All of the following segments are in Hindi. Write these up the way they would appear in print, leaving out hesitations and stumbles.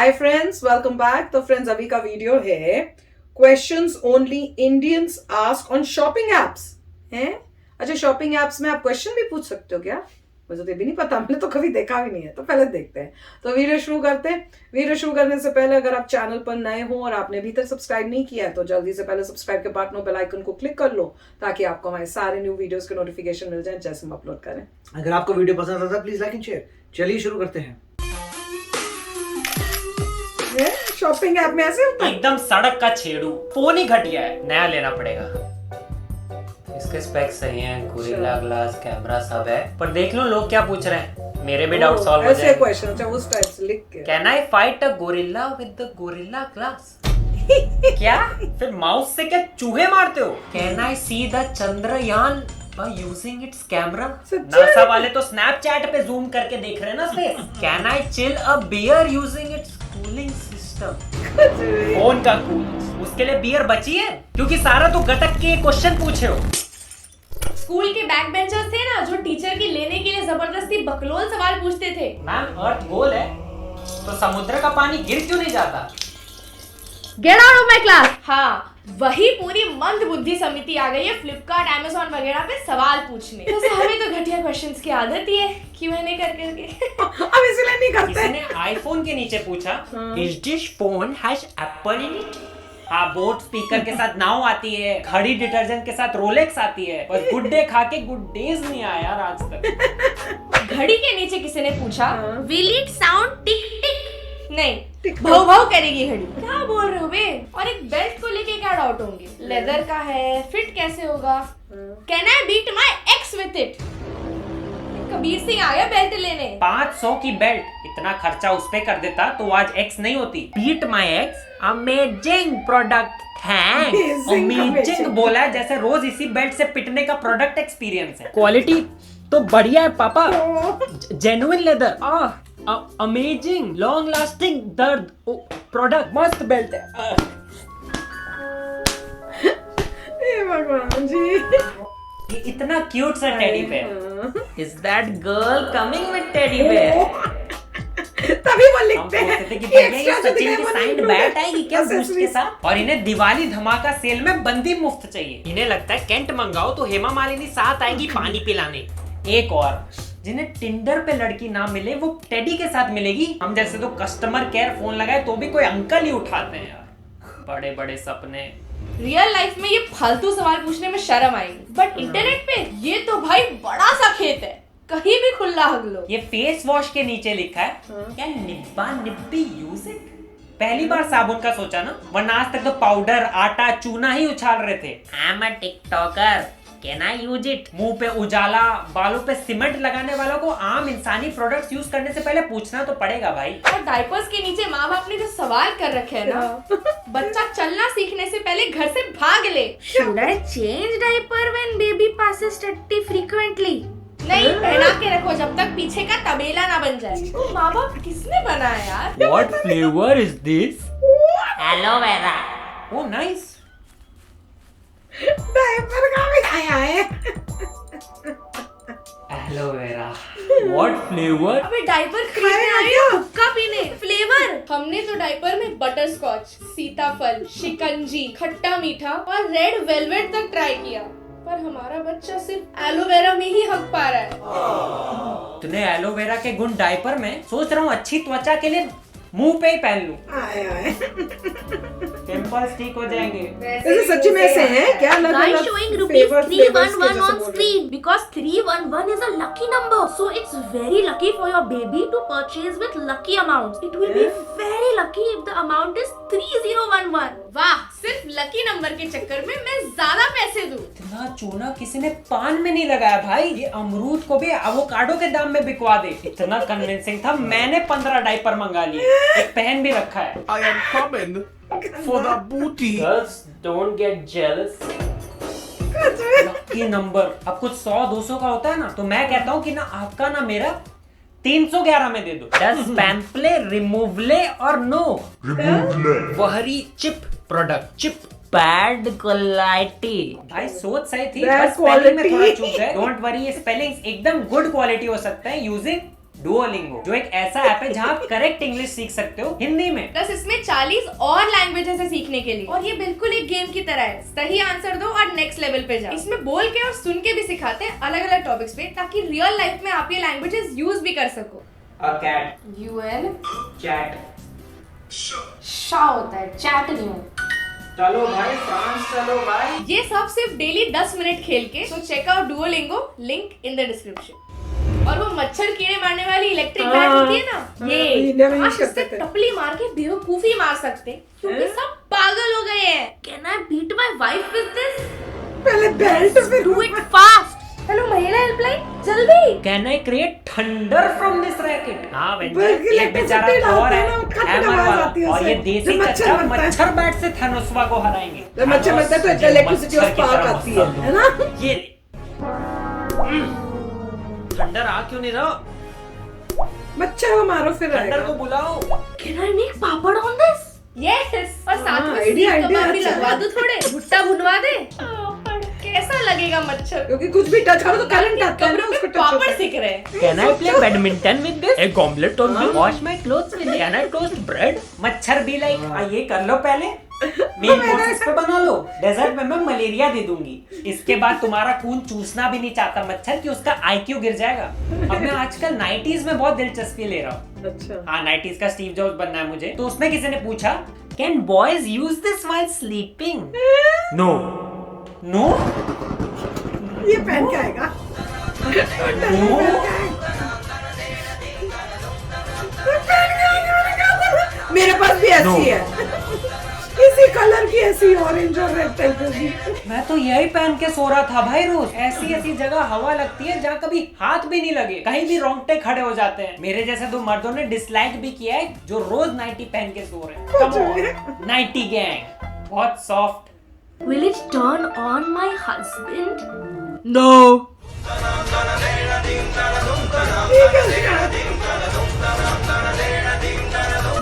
Hi friends, welcome back. तो फ्रेंड्स, अभी का वीडियो है questions only Indians ask on shopping apps हैं। अच्छा, शॉपिंग एप्स में आप क्वेश्चन भी पूछ सकते हो क्या? मुझे तो ये भी नहीं पता, मैंने तो कभी देखा भी नहीं है। तो पहले देखते हैं। तो वीडियो शुरू करते हैं। वीडियो शुरू करने से पहले अगर आप चैनल पर नए हो और आपने अभी तक सब्सक्राइब नहीं किया है तो जल्दी से पहले सब्सक्राइब के बटन और बेल आइकन को क्लिक कर लो ताकि आपको हमारे सारे न्यू वीडियोस के नोटिफिकेशन मिल जाए जैसे हम अपलोड करें। अगर आपको वीडियो पसंद आता है प्लीज लाइक एंड शेयर। चलिए शुरू करते हैं। शॉपिंग ऐप में ऐसे होता है? एकदम सड़क का छेड़ू, फोन ही घटिया है, नया लेना पड़ेगा। इसके स्पेक्स सही हैं, गोरिल्ला ग्लास कैमरा सब है, पर देख लो लोग क्या पूछ रहे हैं, मेरे भी डाउट सॉल्व हो जाएंगे। ऐसे क्वेश्चन, अच्छा उस टाइप से लिख के। Can I fight a gorilla with the gorilla glass? क्या फिर माउस से क्या चूहे मारते हो? Can I see the Chandrayaan by using its camera? NASA वाले तो स्नैपचैट पे जूम करके देख रहे हैं ना space. Can I chill a beer using its cooling system? Phone का कूल, उसके लिए बियर बची है? क्योंकि सारा तो गटक के क्वेश्चन पूछे हो। स्कूल के बैक बेंचर्स थे ना, जो टीचर की लेने के लिए जबरदस्ती बकलोल सवाल पूछते थे। मैम, अर्थ गोल है तो समुद्र का पानी गिर क्यों नहीं जाता? Get out of my class. हाँ, वही पूरी मंद बुद्धि समिति आ गई है फ्लिपकार्ट, अमेज़न वगैरह पे सवाल पूछने। वैसे हमें तो घटिया क्वेश्चंस की आदत ही है, Q&A कर करके। अब इसलिए नहीं करते। किसी ने आईफोन के नीचे पूछा, is this phone has apple in it? हाँ, बोट स्पीकर के साथ नाव आती है, घड़ी डिटर्जेंट के साथ रोलेक्स आती है, बस गुड डे खा के गुड डेज नहीं आया यार आज तक। घड़ी के नीचे किसी ने पूछा, विल इट साउंड टिक टिक? नहीं, भाव भाव करेगी घड़ी। क्या बोल रहे हो बे? और एक बेल्ट को लेके क्या डाउट होंगे? लेदर का है, फिट कैसे होगा? Can I beat my ex with it? Kabir Singh आया बेल्ट लेने। 500 की बेल्ट, इतना खर्चा उस पे कर देता तो आज एक्स नहीं होती। Beat my ex, amazing product, thanks. Amazing बोला है जैसे रोज इसी बेल्ट से पिटने का प्रोडक्ट एक्सपीरियंस है। क्वालिटी तो बढ़िया है पापा, genuine leather, amazing long lasting दर्द प्रोडक्ट, मस्त बेल्ट है। हे भगवान जी, ये इतना क्यूट सा teddy bear. Is that girl coming with teddy bear? तभी वो लिखते हैं कि भैया ये सचिन की साइंड बैट आएगी क्या बूस्ट के साथ? और इन्हें दिवाली धमाका सेल में बंदी मुफ्त चाहिए। इन्हें लगता है कैंट मंगाओ तो हेमा मालिनी साथ आएगी पानी पिलाने। एक और, जिन्हें टिंडर पे लड़की ना मिले वो टेडी के साथ मिलेगी। हम जैसे तो कस्टमर केयर फोन लगाए तो भी कोई अंकल ही उठाते हैं यार। बड़े बड़े सपने। रियल लाइफ में ये फालतू सवाल पूछने में शर्म आएगी, बट इंटरनेट पे ये तो भाई बड़ा सा खेत है, कहीं भी खुला हग लो। ये फेस वॉश के नीचे लिखा है, क्या निब्बा निब्बी यूज इट? पहली बार साबुन का सोचा ना, वरना आज तक तो पाउडर, आटा, चूना ही उछाल रहे थे। I am a TikToker, can I use it? मुंह पे उजाला, बालों पे सीमेंट लगाने वालों को आम इंसानी प्रोडक्ट्स यूज करने से पहले पूछना तो पड़ेगा भाई। और डायपर्स के नीचे माँ बाप ने जो सवाल कर रखे हैं ना, बच्चा चलना सीखने से पहले घर से भाग ले। Should I change diaper when baby passes टट्टी frequently? नहीं, पहना के रखो जब तक पीछे का तबेला ना बन जाए। तो माँ बाप किसने बनाया यार? What flavor is this? Aloe vera. Oh nice. Diaper का भी आया है। एलोवेरा। What flavor? अबे डायपर खरीदने आए हो हुक्का पीने? फ्लेवर? हमने तो डायपर में बटर स्कॉच, सीताफल, शिकंजी, खट्टा मीठा और रेड वेलवेट तक ट्राई किया, पर हमारा बच्चा सिर्फ एलोवेरा में ही हक पा रहा है। तूने एलोवेरा के गुण डायपर में? सोच रहा हूँ अच्छी त्वचा के लिए मुंह पे ही पहन लूं, पिंपल्स ठीक हो जाएंगे। वैसे सच्ची में ऐसे हैं क्या? Guys showing rupees 311 on screen because 311 is a lucky number, so it's very lucky for your baby to purchase with lucky amounts. It will be very lucky if the amount is 3011. वाह, सिर्फ लकी नंबर के चक्कर में मैं ज्यादा पैसे दूं। इतना चूना किसी ने पान में नहीं लगाया भाई। ये अमरूद को भी एवोकाडो के दाम में बिकवा दे। इतना कन्विंसिंग था, मैंने 15 डायपर मंगा लिए, एक पहन भी रखा है। I am coming for the booty. Girls don't get jealous. Lucky number अब कुछ 100-200 का होता है ना, तो मैं कहता हूँ कि ना आपका ना मेरा 311 में दे दो। डस पैम्पले रिमूवले और no worry cheap product, cheap bad quality. भाई सोच सही थी, बस स्पेलिंग में थोड़ा चूक गए। डोंट वरी, ये स्पेलिंग्स एकदम गुड क्वालिटी हो सकता है यूजिंग डुओलिंगो, जो एक ऐसा ऐप है जहाँ आप करेक्ट इंग्लिश सीख सकते हो हिंदी में। प्लस इसमें 40 और लैंग्वेजेस है सीखने के लिए, और ये बिल्कुल एक गेम की तरह है। सही आंसर दो और नेक्स्ट लेवल पे जाओ। इसमें बोल के और सुन के भी सिखाते हैं अलग अलग टॉपिक्स पे, ताकि रियल लाइफ में आप ये लैंग्वेजेस यूज भी कर सको। अ कैट, UN चैट, शा होता है, चैट नहीं होता। चलो भाई फ्रांस चलो भाई। ये सब सिर्फ डेली 10 मिनट खेल के। So check out Duolingo, link in the description. और वो मच्छर कीड़े मारने वाली इलेक्ट्रिक बैट होती है ना, ये इंडिया में यूज आप करते इससे थे। टपली मार के बेवकूफी मार सकते हैं, क्योंकि सब पागल हो गए हैं। Can I beat my wife with this? पहले बेल्ट फिर Do it fast. हेलो महिला हेल्पलाइन, जल्दी। Can I create thunder from this racket? हाँ बिल्कुल, वेंजर, एक बेचारा इलेक्ट्रिसिटी और है डालते हैं ना, खट हैमर आवाज वाला, आती है और ये उससे। देसी जब मच्छर कच्चा बनता है। मच्छर बैट से थनोसवा को हराएंगे। जब मच्छर बनता है तो मुझे इलेक्ट्रिसिटी मच्छर ऑफ की पार्क तरह आती है मसल दो। ना? ये थंडर आ क्यों नहीं रहा? मच्छर को मारो फिर थंडर आएगा। को बुलाओ। Can I make papad on this? Yes, और साथ हाँ, में idea, सीख कबाब भी idea लगवा अच्छा दो, थोड़े भुट्टा भुनवा दे। कैसा लगेगा मच्छर? क्योंकि कुछ भी टच करो तो करंट आता है ना, कमरों में उसको टच पापड़ होता है। सीख रहे हैं। Can I play badminton with this? Egg omelette on this? Wash my clothes with it? Can I toast bread? मच्छर भी लाइक ये कर लो पहले, मेन कोर्सेज पे बना लो। डेजर्ट में मैं मलेरिया दे दूंगी। इसके बाद तुम्हारा खून चूसना भी नहीं चाहता मच्छर कि उसका IQ गिर जाएगा। अब मैं आजकल 90s में बहुत दिलचस्पी ले रहा हूँ। अच्छा, हाँ 90s का स्टीव जॉब्स बनना है मुझे। तो उसमें किसी ने पूछा, can boys use this while sleeping? No no ये पहन के आएगा। मेरे पास भी ऐसी No. है, इसी कलर की, ऐसी ऑरेंज और रेड टाइप की। मैं तो यही पहन के सो रहा था भाई रोज। ऐसी ऐसी जगह हवा लगती है जहाँ कभी हाथ भी नहीं लगे, कहीं भी रोंगटे खड़े हो जाते हैं। मेरे जैसे दो मर्दों ने डिसलाइक भी किया है जो रोज नाइटी पहन के सो रहे हैं। Come on, नाइटी गैंग बहुत soft. Will it turn on my husband? No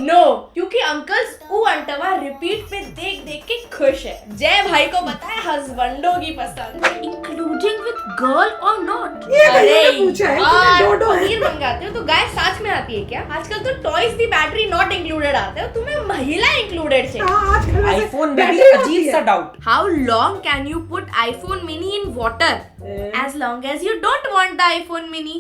no, क्योंकि अंकल्स ऊ अंटवा रिपीट पे देख देख के खुश है। जय भाई को बताए हस्बैंडों की पसंद। Including with girl or not? ये मैंने पूछा है, तुम्हें डोडो है। पनीर मंगाते हो तो गाय साथ में आती है क्या? आजकल तो toys the battery not included आते हो, तुम्हें महिला इंक्लूडेड चाहिए। हाँ, आजकल वैसे आईफोन में भी बैटरी होती अजीब है। सा doubt. How long can you put iPhone mini in water? As long as you don't want the iPhone mini.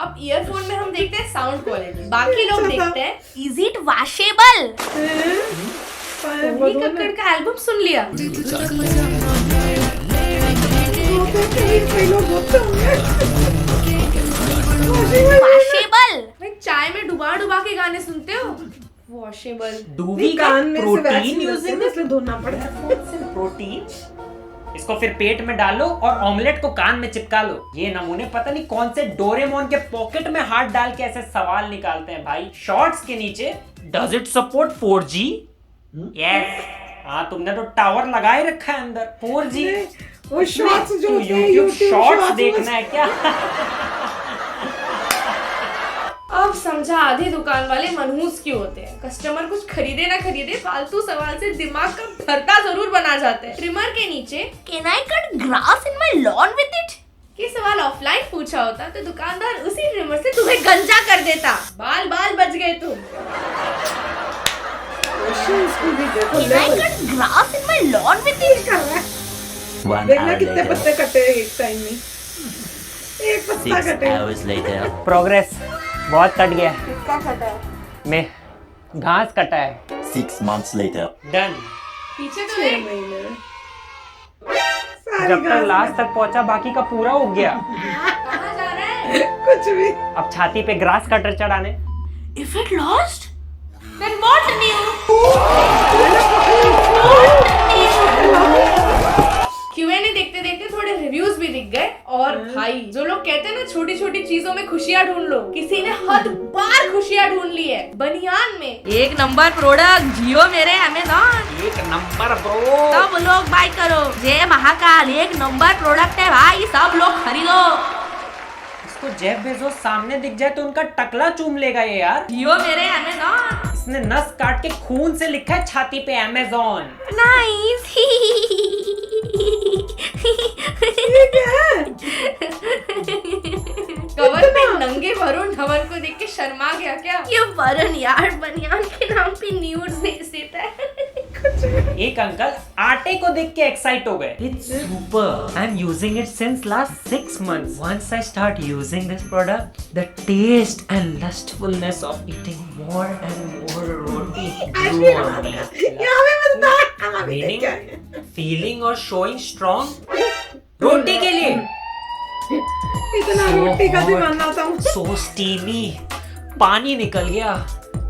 अब ईयरफोन में हम देखते हैं साउंड क्वालिटी, बाकी लोग देखते हैं। Is it washable? Tony Kakkar का एल्बम सुन लिया। Washable. भाई चाय में डुबा डुबा के गाने सुनते हो? वॉशेबल। डू वी कान में गेट से प्रोटीन वैक्सीन यूजिंग इसलिए धोना पड़ता है। प्रोटीन? इसको फिर पेट में डालो और ऑमलेट को कान में चिपका लो। ये नमूने पता नहीं कौन से डोरेमोन के पॉकेट में हाथ डाल के ऐसे सवाल निकालते हैं भाई। शॉर्ट्स के नीचे does it support 4G? Yes. हाँ तुमने तो टावर लगा ही रखा है अंदर। 4G वो शॉर्ट्स जो होते हैं, YouTube शॉर्ट्स shorts, देखना है क्या? अब समझा आधे दुकान वाले मनहूस क्यों होते हैं। कस्टमर कुछ खरीदे ना खरीदे, फालतू सवाल से दिमाग का भरता जरूर बना जाते हैं। ट्रिमर के नीचे Can I cut grass in my lawn with it? ये सवाल ऑफलाइन पूछा होता तो दुकानदार उसी ट्रिमर से तुम्हें गंजा कर देता। बाल बाल बच गए तुम। Questions को भी देखो, Can I level cut grass in my lawn with it? कर रहा है। 1 देखना hour कितने later. पत्ते कटे हैं एक टाइम में। एक पत्ता 6 कटे। hours later. प्रोग्रेस बहुत कट गया। किसका फटा है? में घास कटा है। 6 months later. डन। पीछे तो 6 देख। महीने। सारी जब तक घास लास्ट तक पहुंचा बाकी का पूरा उग गया। कहाँ जा रहा है? कुछ भी। अब छाती पे ग्रास कटर चढ़ाने। If it lost? Then what new? Q&A देखते देखते थोड़े रिव्यूज भी दिख गए। और भाई जो लोग कहते हैं ना छोटी छोटी चीजों में खुशियां ढूंढ लो, किसी ने हद बार खुशियां ढूंढ ली है बनियान में। एक नंबर प्रोडक्ट जियो मेरे अमेज़न। एक नंबर ब्रो। सब लोग बाय करो। जय महाकाल, एक नंबर प्रोडक्ट है भाई, सब लोग खरीदो। इसको जेफ बेजोस सामने दिख जाए तो उनका टकला चूम लेगा ये यार। जियो मेरे अमेज़न। इसने नस काट के खून से लिखा है छाती पे अमेज़न। नाइस। ये क्या है? शर्मा गया क्या? ये वरुण यार बनियान के नाम पे न्यूड्स भेज देता है। एक अंकल आटे को देख के एक्साइट हो गए। It's super. I'm using it since last 6 months. Once I start using this product, the taste and lustfulness of eating more and more roti grew on me. Meaning, feeling और showing strong रोटी के लिए। इतना रोटी का दीवाना था। So steamy. पानी निकल गया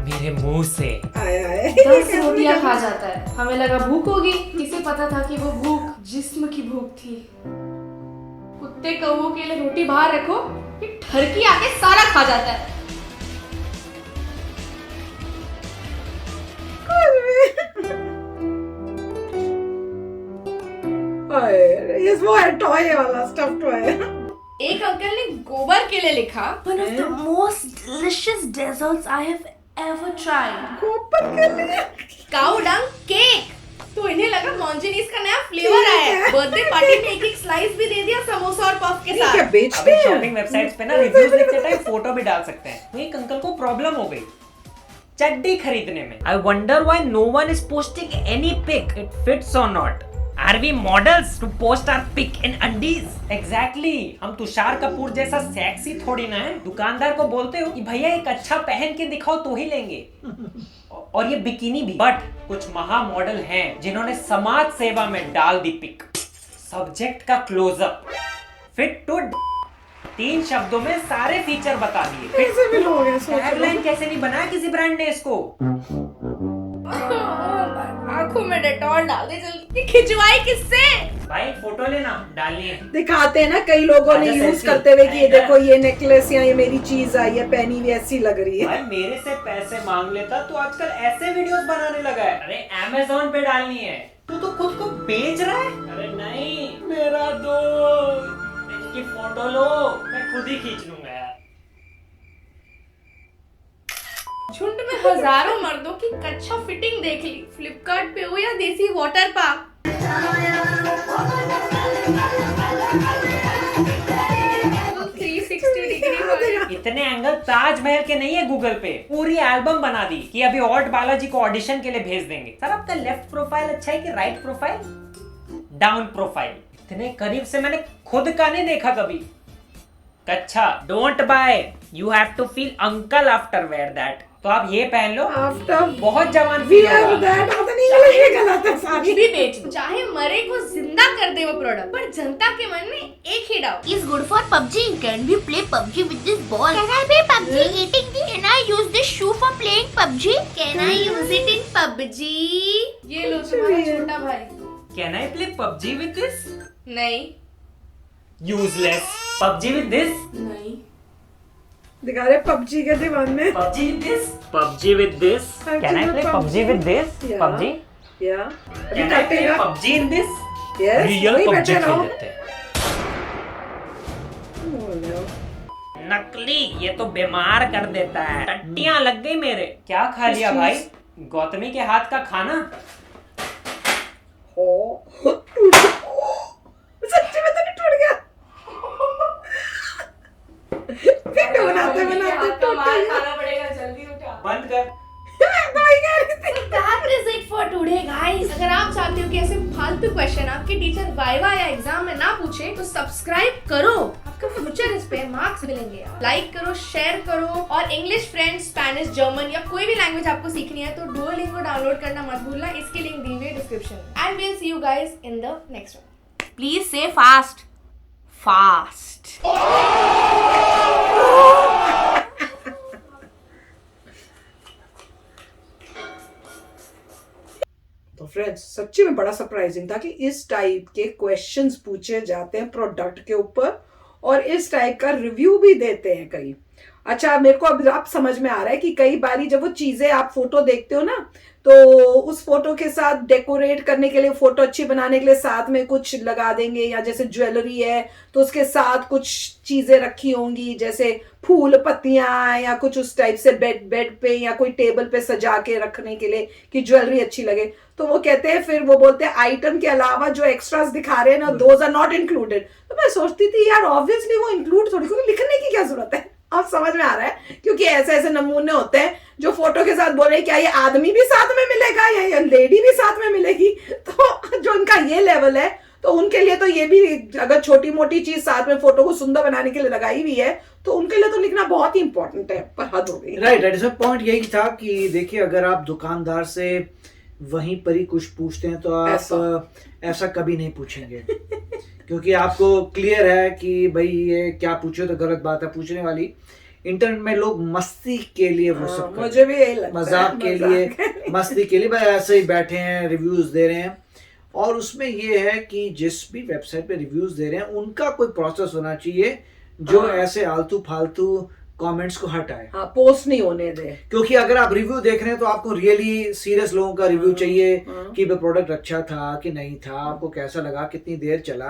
मेरे मुंह से। आए आए 10 रोटियां खा जाता है। हमें लगा भूख होगी, किसे पता था कि वो भूख जिस्म की भूख थी। कुत्ते कौवों के लिए रोटी बाहर रखो, ये ठरकी आके सारा खा जाता है। ये वो है टॉय वाला स्टफ टॉय। एक अंकल ने गोबर के लिए लिखा, One of the most delicious desserts I have ever tried. गोबर के लिए काऊ डंग केक। तो इन्हें लगा मॉन्जिनीस का नया फ्लेवर आया है। बर्थडे पार्टी में एक स्लाइस भी दे दिया समोसा और पफ के क्या साथ। बेचते अभी हैं? शॉपिंग वेबसाइट्स पे ना रिव्यूज लिखते टाइम फोटो भी डाल सकते हैं। तो एक अंकल को प्रॉब्लम हो गई चड्डी खरीदने में। I wonder why no one is posting any pic, it fits और not. Are we models to post our pic in undies? Exactly. हम तुषार कपूर जैसा सेक्सी थोड़ी ना है। दुकानदार को बोलते हो कि भैया एक अच्छा पहन के दिखाओ तो ही लेंगे। और ये बिकिनी भी। बट कुछ महा मॉडल हैं जिन्होंने समाज सेवा में डाल दी पिक। सब्जेक्ट का क्लोजअप, फिट टू 3 शब्दों में सारे फीचर बता दिए। कैसे भी लोग हैं सोच लो। टैगलाइन कैसे नहीं बनाया किसी ब्रांड ने इसको। आंखों में डेटॉल डाल दे जल्दी। खिंचवाई किससे? भाई फोटो लेना डालनी है। दिखाते हैं ना कई लोगों ने अच्छा, यूज selfie। करते हुए कि ये अच्छा। देखो ये नेकलेस या ये मेरी चीज आई है पहनी हुई ऐसी लग रही है। भाई मेरे से पैसे मांग लेता तो आजकल ऐसे वीडियोस बनाने लगा है। अरे अमेज़न पे डालनी है। तू तो खुद को बेच रहा है। अरे नहीं मेरा दोस्त, इसकी फोटो लो मैं खुद ही खींच लूंगा यार। झुंड में हजारों मर्दों की कच्चा फिटिंग देख ली, फ्लिपकार्ट पे हो या देसी वाटर पार्क। 360 डिग्री वाले। इतने एंगल ताजमहल के नहीं है गूगल पे। पूरी एल्बम बना दी कि अभी ऑट बालाजी को ऑडिशन के लिए भेज देंगे। सर आपका लेफ्ट प्रोफाइल अच्छा है कि राइट प्रोफाइल? Down profile. इतने करीब से मैंने खुद का नहीं देखा कभी। कच्छा don't buy, you have to feel uncle after wear that. तो आप ये पहन लो, आफ्टर बहुत जवान वी फील आर होगा। दैट पता नहीं गलत ये गलत है सारी। भी बेच दो। चाहे मरे को जिंदा कर दे वो प्रोडक्ट, पर जनता के मन में एक ही doubt. Is good for PUBG. Can we play PUBG with this ball? Can I play PUBG eating this? Can I use this shoe for playing PUBG? Can I use it in PUBG? ये लो तुम्हारा छोटा भाई। Can I play PUBG with this? नहीं यूजलेस। PUBG with this? नहीं। दिखा रहे पबजी के दीवाने। PUBG with this? PUBG with this? Can I play PUBG with this? Yeah. PUBG? या can I play PUBG in this? Yes real वही पबजी बैठे खेल रहो। लेते हैं। नकली ये तो बीमार कर देता है। टट्टियां लग गई मेरे। क्या खा लिया भाई? गौतमी के हाथ का खाना। सच्ची में तो नहीं टूट गया। वीडियो बनाते बनाते टूट गया। खाना पड़ेगा, जल्दी उठा। बंद कर। दवाई कह रही थी। That is it for today, guys. अगर आप चाहते हो कि ऐसे फालतू क्वेश्चन आपके टीचर वाइवा या एग्जाम में ना पूछे तो सब्सक्राइब करो। आपका फ्यूचर इस पे मार्क्स मिलेंगे। लाइक करो, शेयर करो और इंग्लिश, फ्रेंच, स्पेनिश, जर्मन या कोई भी लैंग्वेज आपको सीखनी है तो डुओलिंगो डाउनलोड करना मत भूलना। इसकी लिंक दी हुई है डिस्क्रिप्शन में। And we'll see you guys in the next one. Please say fast. Fast. तो फ्रेंड्स सच्ची में बड़ा सरप्राइजिंग था कि इस टाइप के क्वेश्चंस पूछे जाते हैं प्रोडक्ट के ऊपर और इस टाइप का रिव्यू भी देते हैं कई। अच्छा मेरे को अब आप समझ में आ रहा है कि कई बारी जब वो चीजें आप फोटो देखते हो ना तो उस फोटो के साथ डेकोरेट करने के लिए, फोटो अच्छी बनाने के लिए साथ में कुछ लगा देंगे, या जैसे ज्वेलरी है तो उसके साथ कुछ चीजें रखी होंगी जैसे फूल, पत्तियां या कुछ उस टाइप से बेड पे या कोई टेबल पे सजा के रखने के लिए कि ज्वेलरी अच्छी लगे। तो वो कहते हैं, फिर वो बोलते हैं आइटम के अलावा जो एक्स्ट्रास दिखा रहे हैं ना दोज आर नॉट इंक्लूडेड। तो मैं सोचती थी यार ऑब्वियसली वो इंक्लूड थोड़ी, क्योंकि लिखने की क्या जरूरत है। अब समझ में आ रहा है, क्योंकि ऐसे ऐसे नमूने होते हैं जो फोटो के साथ बोल रहे हैं क्या ये आदमी भी साथ में मिलेगा या ये लेडी भी साथ में मिलेगी। तो जो उनका ये लेवल है, तो उनके लिए तो ये भी, अगर छोटी मोटी चीज साथ में फोटो को सुंदर बनाने के लिए लगाई हुई है तो उनके लिए तो लिखना बहुत ही इंपॉर्टेंट है, पर हद हो गई। राइट, इसमें पॉइंट यही था कि देखिए अगर आप दुकानदार से वहीं पर ही कुछ पूछते हैं तो आप ऐसा कभी नहीं पूछेंगे क्योंकि आपको क्लियर है कि भाई ये क्या पूछो तो गलत बात है पूछने वाली। इंटरनेट में लोग मस्ती के लिए वो सब मुझे भी यही लगता है, मजाक के लिए मस्ती के लिए भाई ऐसे ही बैठे हैं रिव्यूज दे रहे हैं। और उसमें ये है कि जिस भी वेबसाइट पे रिव्यूज दे रहे हैं उनका कोई प्रोसेस होना चाहिए जो ऐसे आलतू फालतू कमेंट्स को हटाए, पोस्ट नहीं होने दे। क्योंकि अगर आप रिव्यू देख रहे हैं तो आपको रियली सीरियस लोगों का रिव्यू चाहिए कि वो प्रोडक्ट अच्छा था कि नहीं था, आपको कैसा लगा, कितनी देर चला,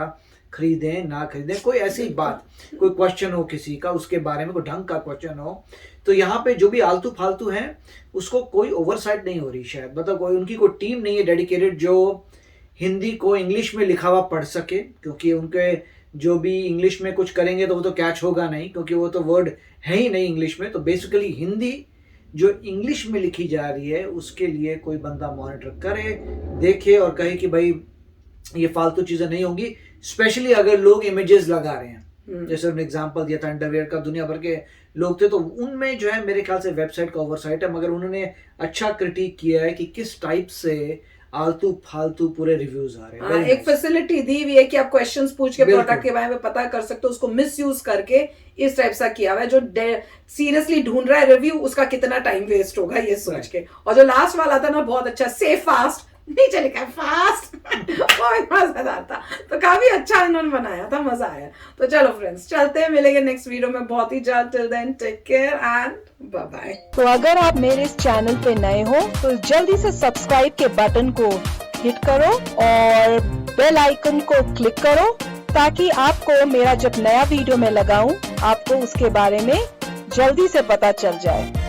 खरीदें ना खरीदें, कोई ऐसी बात, कोई क्वेश्चन हो किसी का उसके बारे में, कोई ढंग का क्वेश्चन हो। तो यहाँ पे जो भी आलतू फालतू है उसको कोई ओवरसाइट नहीं हो रही शायद, मतलब कोई उनकी कोई टीम नहीं है डेडिकेटेड जो हिंदी को इंग्लिश में लिखा हुआ पढ़ सके, क्योंकि उनके जो भी इंग्लिश में कुछ करेंगे तो वो तो कैच होगा नहीं क्योंकि वो तो वर्ड है ही नहीं इंग्लिश में। तो बेसिकली हिंदी जो इंग्लिश में लिखी जा रही है उसके लिए कोई बंदा मॉनिटर करे, देखे और कहे कि भाई ये फालतू चीजें नहीं होंगी। स्पेशली अगर लोग इमेजेस लगा रहे हैं, जैसे उन्होंने एग्जांपल दिया था अंडरवियर का, दुनिया भर के लोग थे, तो उनमें जो है मेरे ख्याल से वेबसाइट का ओवरसाइट है, मगर उन्होंने अच्छा क्रिटिक किया है कि किस टाइप से आलतू फालतू पूरे रिव्यूज आ रहे हैं। एक फैसिलिटी दी हुई है कि आप क्वेश्चंस पूछ के प्रोडक्ट के बारे में पता कर सकते हो, उसको मिसयूज करके इस टाइप सा किया हुआ है। जो सीरियसली ढूंढ रहा है रिव्यू उसका कितना टाइम वेस्ट होगा ये सोच के। और जो लास्ट वाला था ना बहुत अच्छा, सेफ फास्ट नीचे लिखा है फास्ट बहुत मजेदार था, तो काफी अच्छा इन्होंने बनाया था, मजा आया। तो चलो फ्रेंड्स चलते हैं, मिलेंगे नेक्स्ट वीडियो में बहुत ही जल्द। Till then take care and bye bye. तो अगर आप मेरे इस चैनल पे नए हो तो जल्दी से सब्सक्राइब के बटन को हिट करो और बेल आइकन को क्लिक करो ताकि आपको मेरा जब नया वीडियो मैं लगाऊं आपको उसके बारे में जल्दी से पता चल जाए।